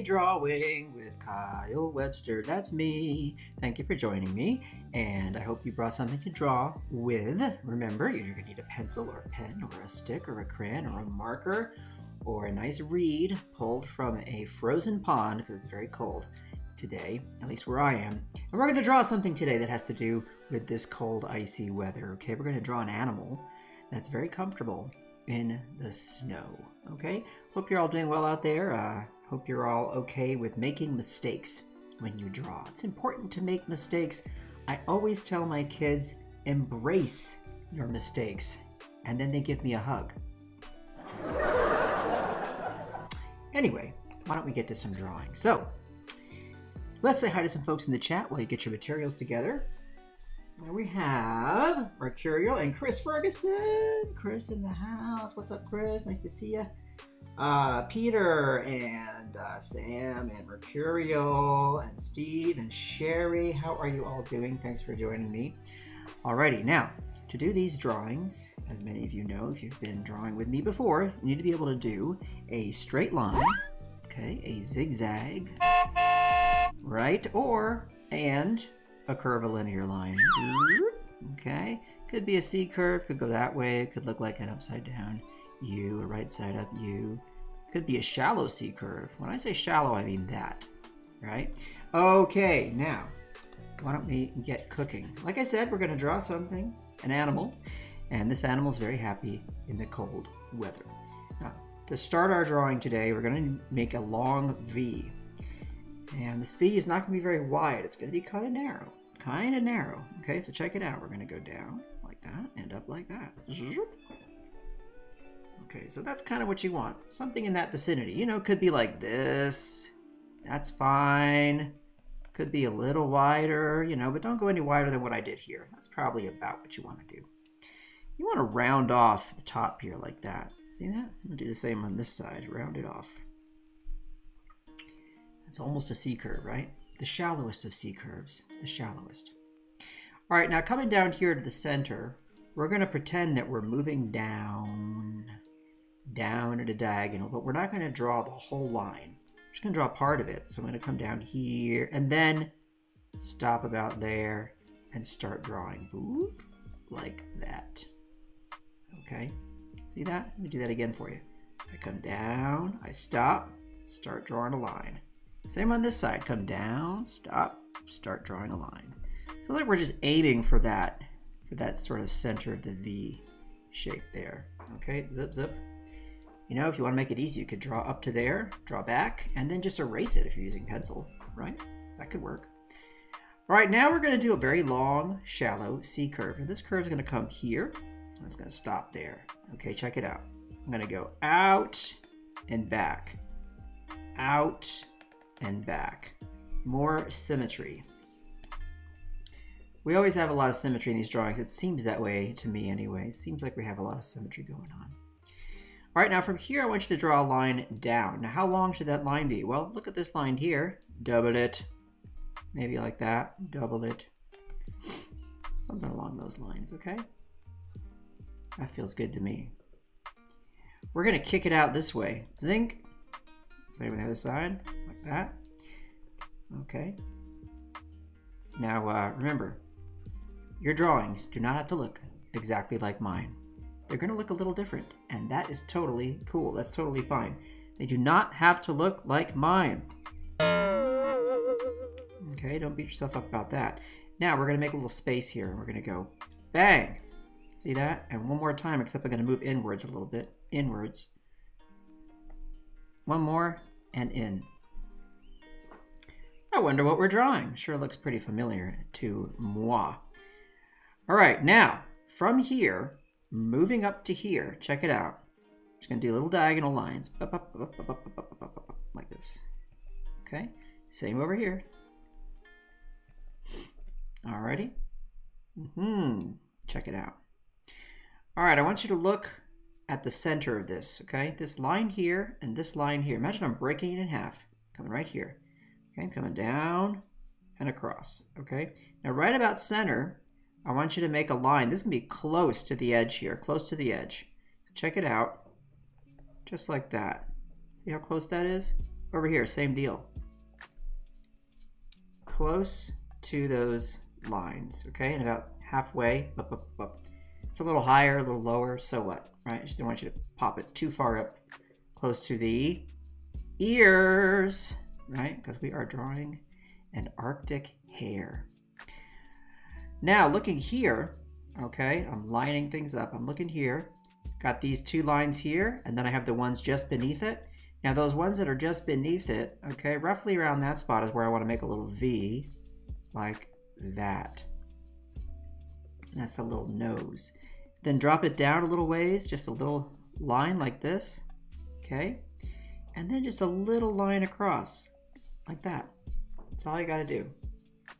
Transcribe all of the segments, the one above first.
Drawing with Kyle Webster. That's me. Thank you for joining me, and I hope you brought something to draw with. Remember, you're going to need a pencil or a pen or a stick or a crayon or a marker or a nice reed pulled from a frozen pond because it's very cold today, at least where I am. And we're going to draw something today that has to do with this cold, icy weather. Okay, we're going to draw an animal that's very comfortable in the snow. Okay, hope you're all doing well out there. Hope you're all okay with making mistakes when you draw. It's important to make mistakes. I always tell my kids, embrace your mistakes, and then they give me a hug. Anyway, why don't we get to some drawing? So, let's say hi to some folks in the chat while you get your materials together. There we have Mercurial and Chris Ferguson. Chris in the house. What's up, Chris? Nice to see you. Peter and Sam and Mercurial and Steve and Sherry. How are you all doing? Thanks for joining me. Alrighty, now to do these drawings, as many of you know, if you've been drawing with me before, you need to be able to do a straight line, okay, a zigzag, right, and a curvilinear line. Okay, could be a C curve, could go that way, it could look like an upside down U, a right side up U. Could be a shallow C curve. When I say shallow, I mean that, right? Okay, now, why don't we get cooking? Like I said, we're gonna draw something, an animal, and this animal's very happy in the cold weather. Now, to start our drawing today, we're gonna make a long V. And this V is not gonna be very wide. It's gonna be kind of narrow. Okay, so check it out. We're gonna go down like that and up like that. Okay, so that's kind of what you want. Something in that vicinity. You know, it could be like this. That's fine. Could be a little wider, you know, but don't go any wider than what I did here. That's probably about what you want to do. You want to round off the top here like that. See that? I'm going to do the same on this side. Round it off. It's almost a C curve, right? The shallowest of C curves. The shallowest. All right, now coming down here to the center, we're going to pretend that we're moving down at a diagonal, but we're not going to draw the whole line. We're just going to draw part of it. So I'm going to come down here and then stop about there and start drawing. Boop, like that. Okay, see that? Let me do that again for you. I come down, I stop, start drawing a line. Same on this side. Come down, stop, start drawing a line. So like we're just aiming for that sort of center of the V shape there. Okay, zip, zip. You know, if you want to make it easy, you could draw up to there, draw back, and then just erase it if you're using pencil, right? That could work. All right, now we're going to do a very long, shallow C curve. And this curve is going to come here, and it's going to stop there. Okay, check it out. I'm going to go out and back, out and back. More symmetry. We always have a lot of symmetry in these drawings. It seems that way to me anyway. It seems like we have a lot of symmetry going on. All right, now from here, I want you to draw a line down. Now, how long should that line be? Well, look at this line here. Double it. Maybe like that. Double it. Something along those lines, okay? That feels good to me. We're going to kick it out this way. Zink. Same on the other side, like that. Okay. Now, remember, your drawings do not have to look exactly like mine. They're going to look a little different, and that is totally cool. That's totally fine. They do not have to look like mine. Okay, don't beat yourself up about that. Now, we're going to make a little space here, and we're going to go bang. See that? And one more time, except I'm going to move inwards a little bit. Inwards. One more, and in. I wonder what we're drawing. Sure looks pretty familiar to moi. All right, now, from here, moving up to here, check it out. Just going to do little diagonal lines. Like this. Okay, same over here. Alrighty. Check it out. All right, I want you to look at the center of this, okay? This line here and this line here. Imagine I'm breaking it in half, coming right here. Okay, I'm coming down and across, okay? Now, right about center, I want you to make a line. This is going to be close to the edge here, close to the edge. Check it out, just like that. See how close that is? over here, same deal. Close to those lines, okay? And about halfway, up, up, up. It's a little higher, a little lower, so what, right? I just don't want you to pop it too far up, close to the ears, right? Because we are drawing an Arctic hare. Now, looking here, okay, I'm lining things up. I'm looking here, got these two lines here, and then I have the ones just beneath it. Now, those ones that are just beneath it, okay, roughly around that spot is where I want to make a little V, like that. And that's a little nose. Then drop it down a little ways, just a little line like this, okay? And then just a little line across, like that. That's all you gotta do.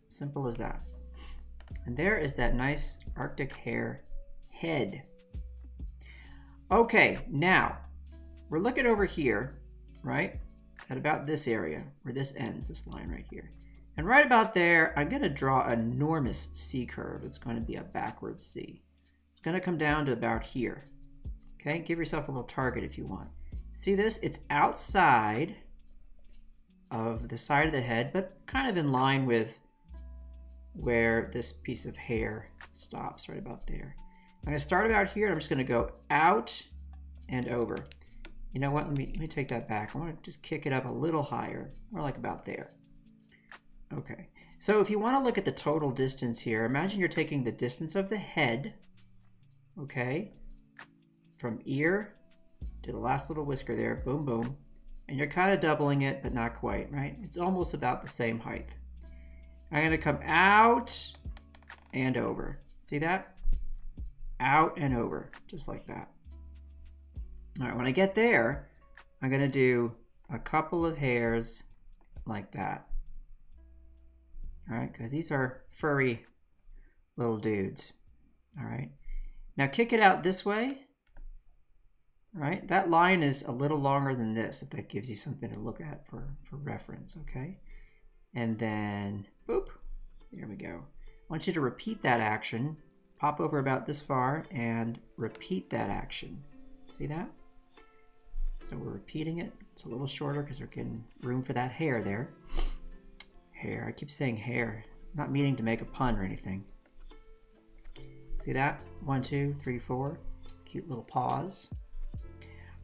Simple as that. And there is that nice Arctic hare head. Okay, now, we're looking over here, right? At about this area, where this ends, this line right here. And right about there, I'm gonna draw an enormous C curve. It's gonna be a backwards C. It's gonna come down to about here. Okay, give yourself a little target if you want. See this? It's outside of the side of the head, but kind of in line with where this piece of hair stops, right about there. I'm gonna start about here, and I'm just gonna go out and over. You know what, let me take that back. I wanna just kick it up a little higher, more like about there. Okay, so if you wanna look at the total distance here, imagine you're taking the distance of the head, okay, from ear to the last little whisker there, boom, boom, and you're kind of doubling it, but not quite, right? It's almost about the same height. I'm gonna come out and over. See that? Out and over, just like that. All right, when I get there, I'm gonna do a couple of hairs like that. All right, because these are furry little dudes. All right, now kick it out this way. Right, that line is a little longer than this, if that gives you something to look at for reference, okay? And then, boop, there we go. I want you to repeat that action, pop over about this far, and repeat that action. See that? So we're repeating it. It's a little shorter because we're getting room for that hair there. Hair, I keep saying hair, not meaning to make a pun or anything. See that? 1, 2, 3, 4. Cute little pause.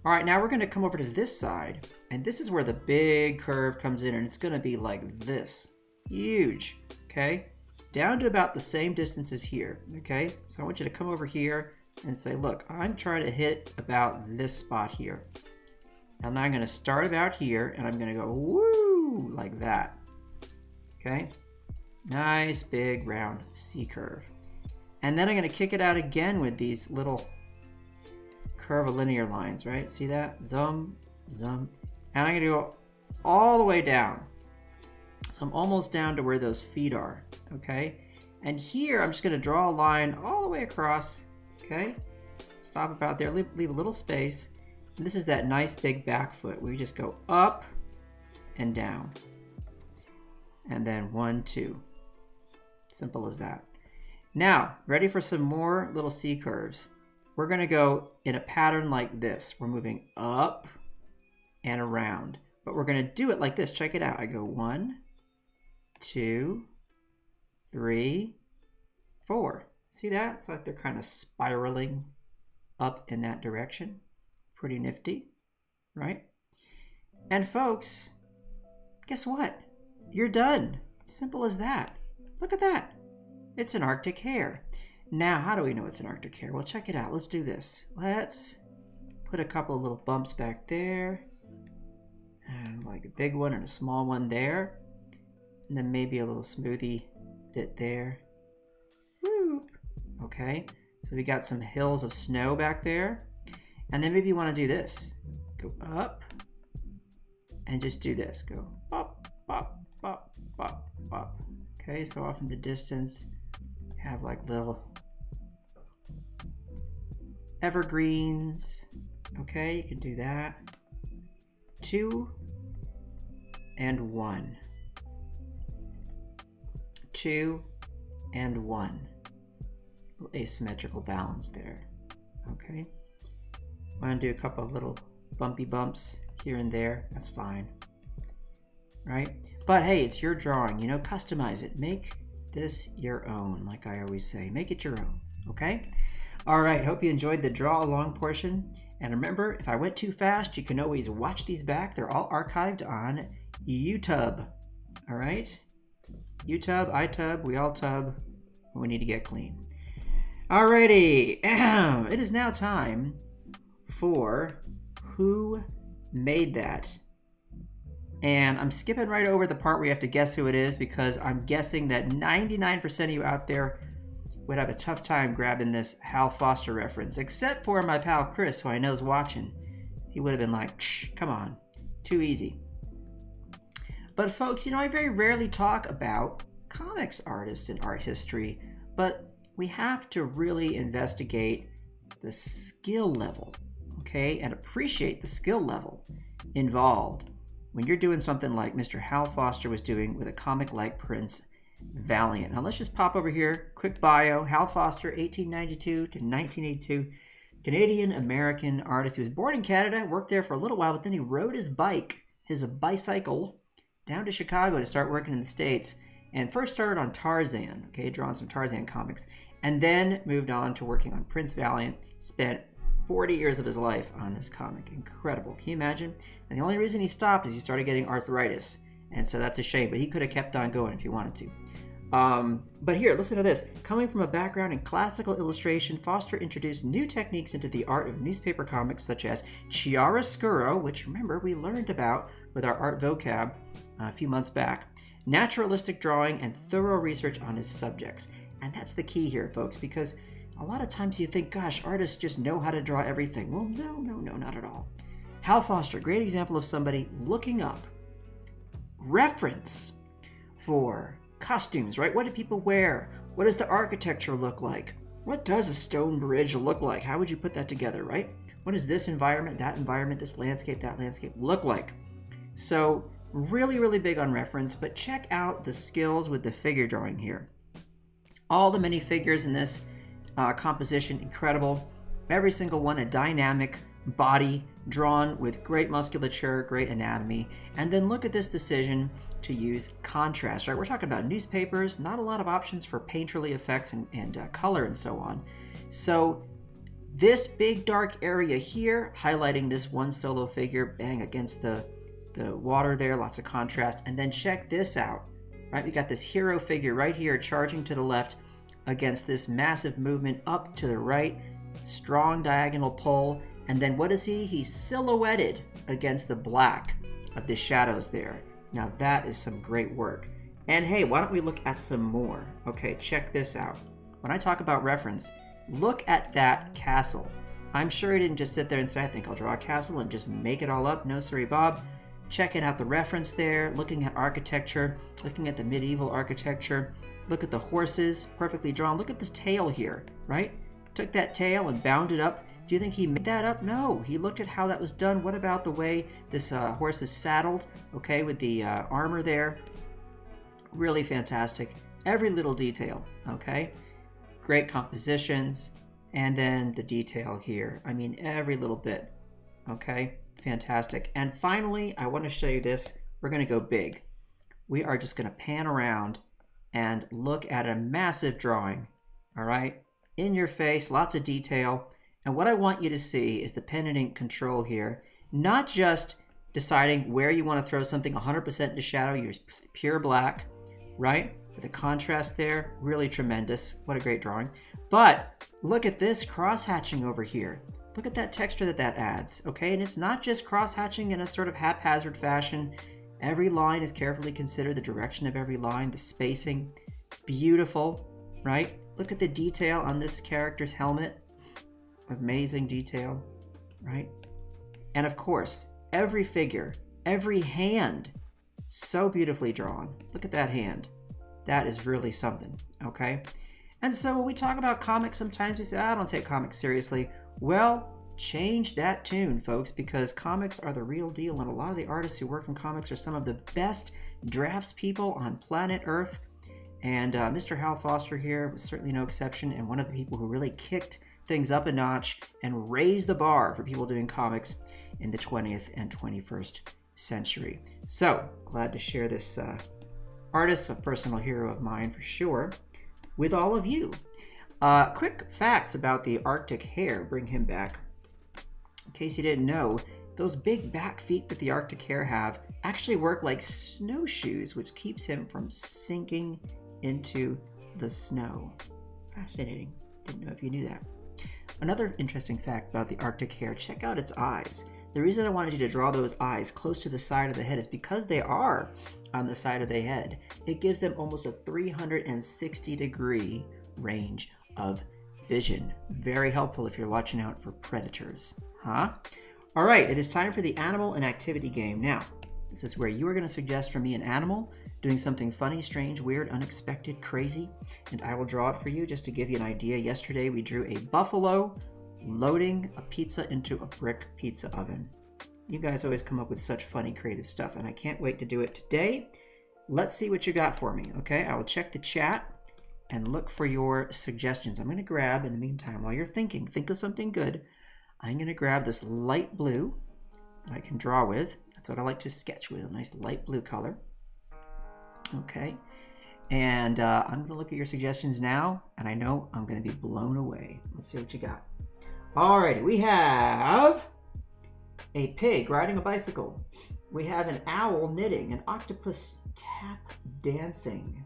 All right, now we're gonna come over to this side, and this is where the big curve comes in, and it's gonna be like this, huge, okay? Down to about the same distance as here, okay? So I want you to come over here and say, look, I'm trying to hit about this spot here. And now I'm gonna start about here, and I'm gonna go woo, like that, okay? Nice, big, round C curve. And then I'm gonna kick it out again with these little curvilinear lines, right? See that? Zoom, zoom. And I'm gonna go all the way down. So I'm almost down to where those feet are, okay? And here, I'm just gonna draw a line all the way across, okay? Stop about there, leave a little space. And this is that nice big back foot where you just go up and down. And then 1, 2. Simple as that. Now, ready for some more little C curves. We're gonna go in a pattern like this. We're moving up and around, but we're gonna do it like this. Check it out. I go 1, 2, 3, 4. See that? It's like they're kind of spiraling up in that direction. Pretty nifty, right? And folks, guess what? You're done. Simple as that. Look at that. It's an Arctic hare. Now, how do we know it's an Arctic hare? Well, check it out. Let's do this. Let's put a couple of little bumps back there. And like a big one and a small one there. And then maybe a little smoothie bit there. Whoop. Okay, so we got some hills of snow back there. And then maybe you want to do this. Go up and just do this. Go up, up, up, up, up. Okay, so off in the distance, have like little evergreens. Okay, you can do that. 2 and 1. 2 and 1. Asymmetrical balance there. Okay. I'm going to do a couple of little bumpy bumps here and there. That's fine. right? But hey, it's your drawing, you know, customize it. Make this your own, like I always say. Make it your own, okay? All right, hope you enjoyed the draw along portion. And remember, if I went too fast, you can always watch these back. They're all archived on YouTube, all right? YouTube, iTub, we all tub when we need to get clean. Alrighty, it is now time for Who Made That? And I'm skipping right over the part where you have to guess who it is because I'm guessing that 99% of you out there would have a tough time grabbing this Hal Foster reference, except for my pal Chris, who I know is watching. He would have been like, come on, too easy. But folks, you know, I very rarely talk about comics artists in art history, but we have to really investigate the skill level, okay, and appreciate the skill level involved when you're doing something like Mr. Hal Foster was doing with a comic like Prince Valiant. Now let's just pop over here, quick bio. Hal Foster, 1892 to 1982, Canadian-American artist. He was born in Canada, worked there for a little while, but then he rode his bicycle, down to Chicago to start working in the States, and first started on Tarzan, okay, drawing some Tarzan comics, and then moved on to working on Prince Valiant. Spent 40 years of his life on this comic. Incredible. Can you imagine? And the only reason he stopped is he started getting arthritis, and so that's a shame, but he could have kept on going if he wanted to. But here, listen to this. Coming from a background in classical illustration, Foster introduced new techniques into the art of newspaper comics such as chiaroscuro, which remember we learned about with our art vocab a few months back, naturalistic drawing, and thorough research on his subjects. And that's the key here, folks, because a lot of times you think, gosh, artists just know how to draw everything. Well, no, not at all. Hal Foster, great example of somebody looking up reference for costumes, right? What do people wear? What does the architecture look like? What does a stone bridge look like? How would you put that together, right? What does this environment, this landscape, that landscape look like? So really, really big on reference, but check out the skills with the figure drawing here. All the many figures in this composition, incredible. Every single one a dynamic body drawn with great musculature, great anatomy. And then look at this decision to use contrast, right? We're talking about newspapers, not a lot of options for painterly effects and color and so on. So this big dark area here, highlighting this one solo figure, bang, against the water there, lots of contrast. And then check this out, right? We got this hero figure right here charging to the left against this massive movement up to the right, strong diagonal pull. And then what is he? He's silhouetted against the black of the shadows there. Now that is some great work. And hey, why don't we look at some more? Okay, check this out. When I talk about reference, look at that castle. I'm sure he didn't just sit there and say, I think I'll draw a castle and just make it all up. No, sorry, Bob. Checking out the reference there, looking at architecture, looking at the medieval architecture. Look at the horses, perfectly drawn. Look at this tail here, right? Took that tail and bound it up. Do you think he made that up? No, he looked at how that was done. What about the way this horse is saddled, okay, with the armor there? Really fantastic. Every little detail, okay? Great compositions. And then the detail here. I mean, every little bit, okay? Fantastic. And finally, I want to show you this. We're going to go big. We are just going to pan around and look at a massive drawing, all right? In your face, lots of detail. And what I want you to see is the pen and ink control here, not just deciding where you want to throw something 100% into shadow, use pure black, right? With the contrast there, really tremendous. What a great drawing. But look at this cross-hatching over here. Look at that texture that adds, okay? And it's not just cross-hatching in a sort of haphazard fashion. Every line is carefully considered, the direction of every line, the spacing. Beautiful, right? Look at the detail on this character's helmet. Amazing detail, right? And of course, every figure, every hand, so beautifully drawn. Look at that hand. That is really something, okay? And so when we talk about comics, sometimes we say, I don't take comics seriously. Well, change that tune, folks, because comics are the real deal, and a lot of the artists who work in comics are some of the best draftspeople on planet Earth. And Mr. Hal Foster here was certainly no exception, and one of the people who really kicked things up a notch and raised the bar for people doing comics in the 20th and 21st century. So glad to share this artist, a personal hero of mine for sure, with all of you. Quick facts about the Arctic hare, bring him back. In case you didn't know, those big back feet that the Arctic hare have actually work like snowshoes, which keeps him from sinking into the snow. Fascinating. Didn't know if you knew that. Another interesting fact about the Arctic hare, check out its eyes. The reason I wanted you to draw those eyes close to the side of the head is because they are on the side of the head. It gives them almost a 360-degree range of vision. Very helpful if you're watching out for predators. Huh? All right, it is time for the animal and activity game. Now, this is where you are going to suggest for me an animal doing something funny, strange, weird, unexpected, crazy, and I will draw it for you just to give you an idea. Yesterday, we drew a buffalo loading a pizza into a brick pizza oven. You guys always come up with such funny, creative stuff, and I can't wait to do it today. Let's see what you got for me, okay? I will check the chat and look for your suggestions. I'm going to grab, in the meantime, while you're thinking, think of something good. I'm going to grab this light blue that I can draw with. That's what I like to sketch with, a nice light blue color. Okay, and I'm going to look at your suggestions now, and I know I'm going to be blown away. Let's see what you got. Alrighty, we have a pig riding a bicycle. We have an owl knitting, an octopus tap dancing.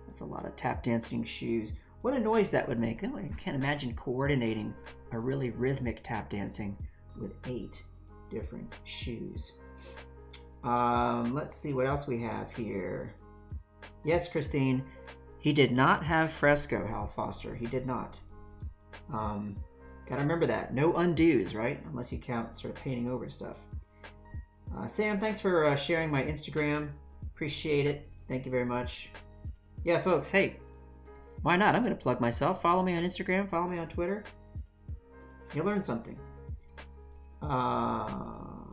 That's a lot of tap dancing shoes. What a noise that would make. I can't imagine coordinating a really rhythmic tap dancing with 8 different shoes. Let's see what else we have here. Yes, Christine, he did not have fresco, Hal Foster. He did not. Gotta remember that. No undos, right? Unless you count sort of painting over stuff. Sam, thanks for sharing my Instagram. Appreciate it. Thank you very much. Yeah, folks, hey, why not? I'm going to plug myself. Follow me on Instagram. Follow me on Twitter. You'll learn something. Alrighty,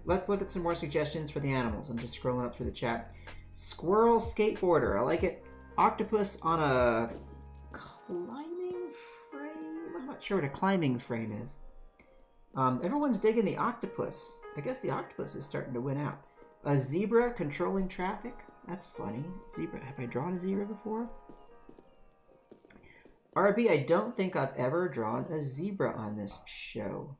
let's look at some more suggestions for the animals. I'm just scrolling up through the chat. Squirrel skateboarder. I like it. Octopus on a climbing frame. I'm not sure what a climbing frame is. Everyone's digging the octopus. I guess the octopus is starting to win out. A zebra controlling traffic. That's funny. Zebra. Have I drawn a zebra before? RB, I don't think I've ever drawn a zebra on this show.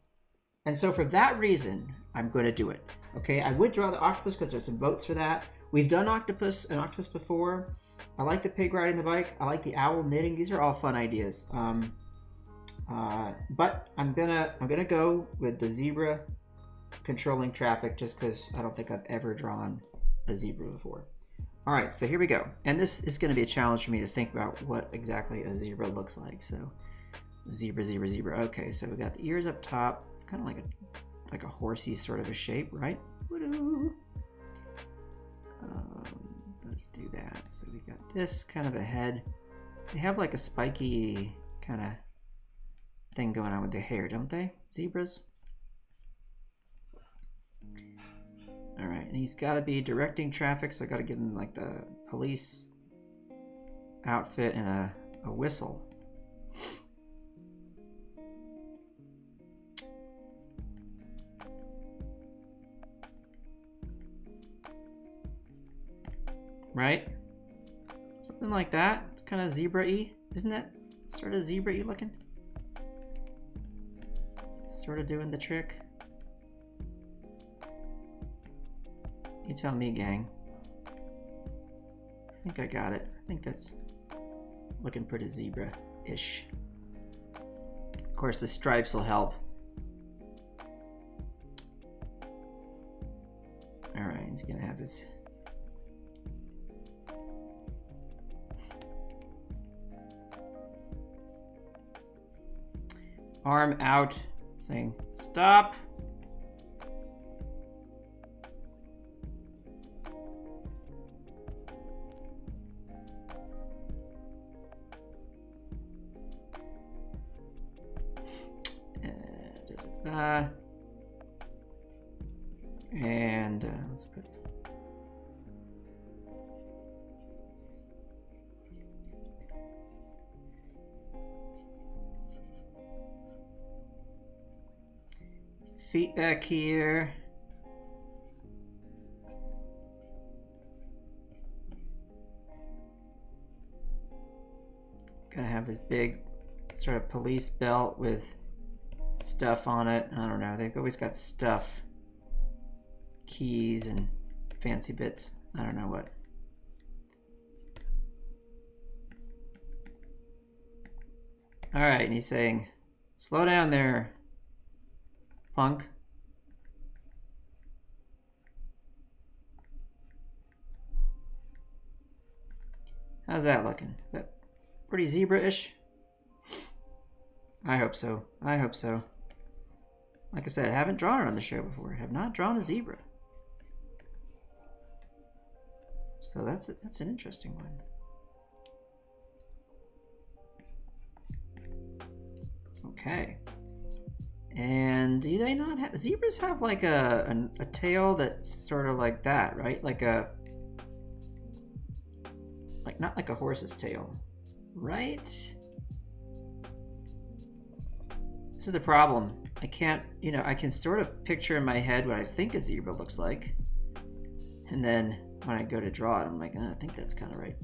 And so for that reason, I'm going to do it. Okay, I would draw the octopus because there's some votes for that. We've done an octopus before. I like the pig riding the bike. I like the owl knitting. These are all fun ideas. But I'm gonna go with the zebra controlling traffic just because I don't think I've ever drawn a zebra before. All right, so here we go. And this is going to be a challenge for me to think about what exactly a zebra looks like. So zebra, zebra, zebra. Okay, so we got the ears up top. It's kind of like a horsey sort of a shape, right? Let's do that. So we got this kind of a head. They have like a spiky kind of thing going on with the hair, don't they? Zebras. All right, and he's got to be directing traffic, so I got to give him like the police outfit and a whistle. Right? Something like that. It's kind of zebra-y. Isn't that sort of zebra-y looking? Sort of doing the trick. You tell me, gang. I think I got it. I think that's looking pretty zebra-ish. Of course, the stripes will help. All right, he's gonna have his... arm out, saying, stop. And let's put feet back here. Gonna have this big sort of police belt with stuff on it. I don't know, they've always got stuff. Keys and fancy bits. I don't know what. All right, and he's saying, slow down there, punk. How's that looking? Is that pretty zebra-ish? I hope so. I hope so. Like I said, I haven't drawn it on the show before. I have not drawn a zebra. So that's an interesting one. Okay. And do they not have, zebras have like a tail that's sort of like that, right? Like not like a horse's tail, right? This is the problem. I can't, you know, I can sort of picture in my head what I think a zebra looks like. And then when I go to draw it, I'm like, I think that's kind of right.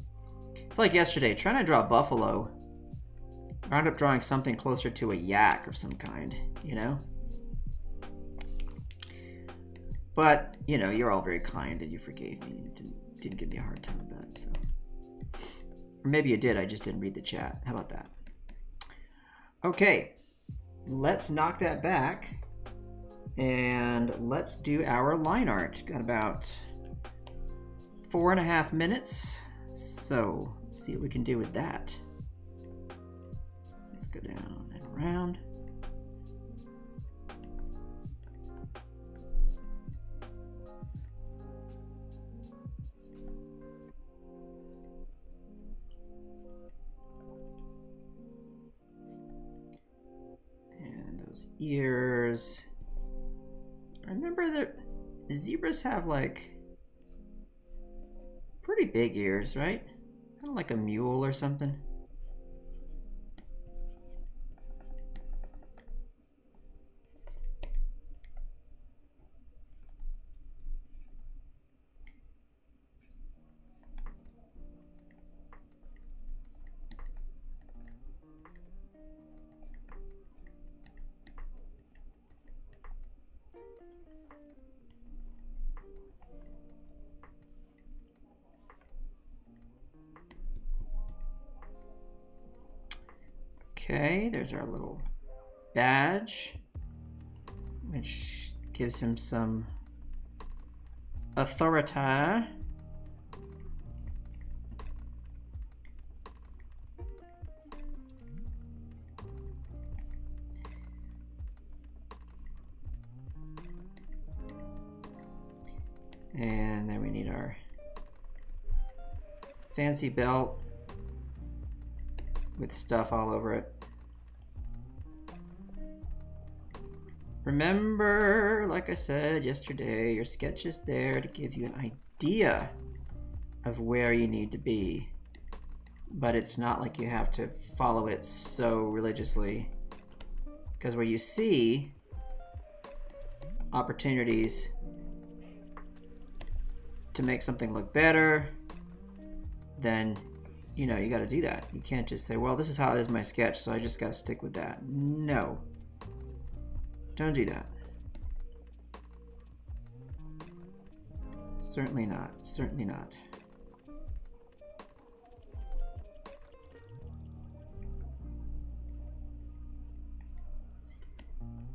It's like yesterday, trying to draw a buffalo. I wound up drawing something closer to a yak of some kind, you know? But, you know, you're all very kind and you forgave me and didn't give me a hard time about it, so. Or maybe you did, I just didn't read the chat. How about that? Okay, let's knock that back and let's do our line art. Got about 4.5 minutes, so let's see what we can do with that. Let's go down and around. And those ears. Remember that zebras have like pretty big ears, right? Kind of like a mule or something. Okay, there's our little badge, which gives him some authority. And then we need our fancy belt with stuff all over it. Remember, like I said yesterday, your sketch is there to give you an idea of where you need to be, but it's not like you have to follow it so religiously, because where you see opportunities to make something look better, then you know you got to do that. You can't just say, well, this is how it is my sketch, so I just got to stick with that. No. Don't do that. Certainly not. Certainly not.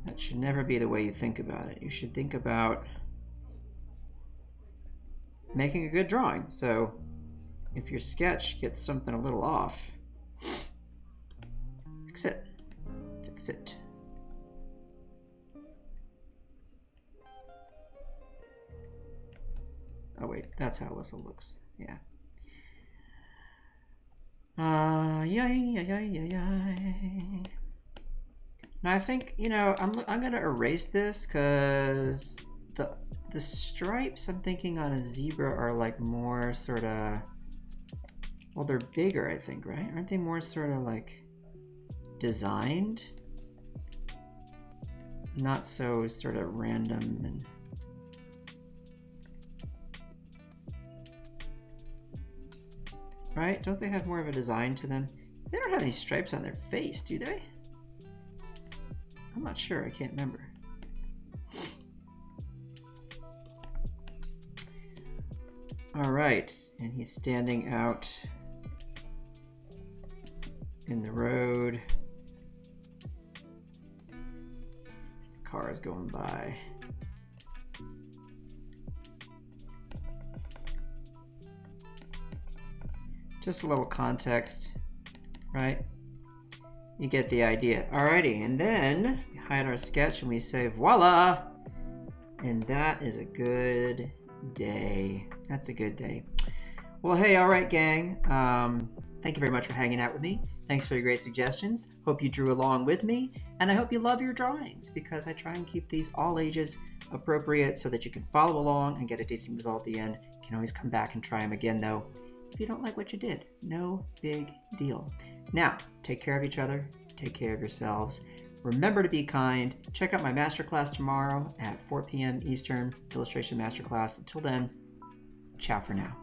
That should never be the way you think about it. You should think about making a good drawing. So if your sketch gets something a little off, fix it. Fix it. Oh wait, that's how a whistle looks. Yeah. Now I think, you know, I'm gonna erase this because the stripes I'm thinking on a zebra are like more sort of, well, they're bigger, I think, right? Aren't they more sort of like designed? not so sort of random and right? Don't they have more of a design to them? They don't have any stripes on their face, do they? I'm not sure, I can't remember. All right, and he's standing out in the road. Cars going by. Just a little context, right? You get the idea. Alrighty, and then we hide our sketch and we say voila! And that is a good day. That's a good day. Well, hey, all right, gang. Thank you very much for hanging out with me. Thanks for your great suggestions. Hope you drew along with me, and I hope you love your drawings because I try and keep these all ages appropriate so that you can follow along and get a decent result at the end. You can always come back and try them again, though. If you don't like what you did, no big deal. Now, take care of each other. Take care of yourselves. Remember to be kind. Check out my masterclass tomorrow at 4 p.m. Eastern, Illustration Masterclass. Until then, ciao for now.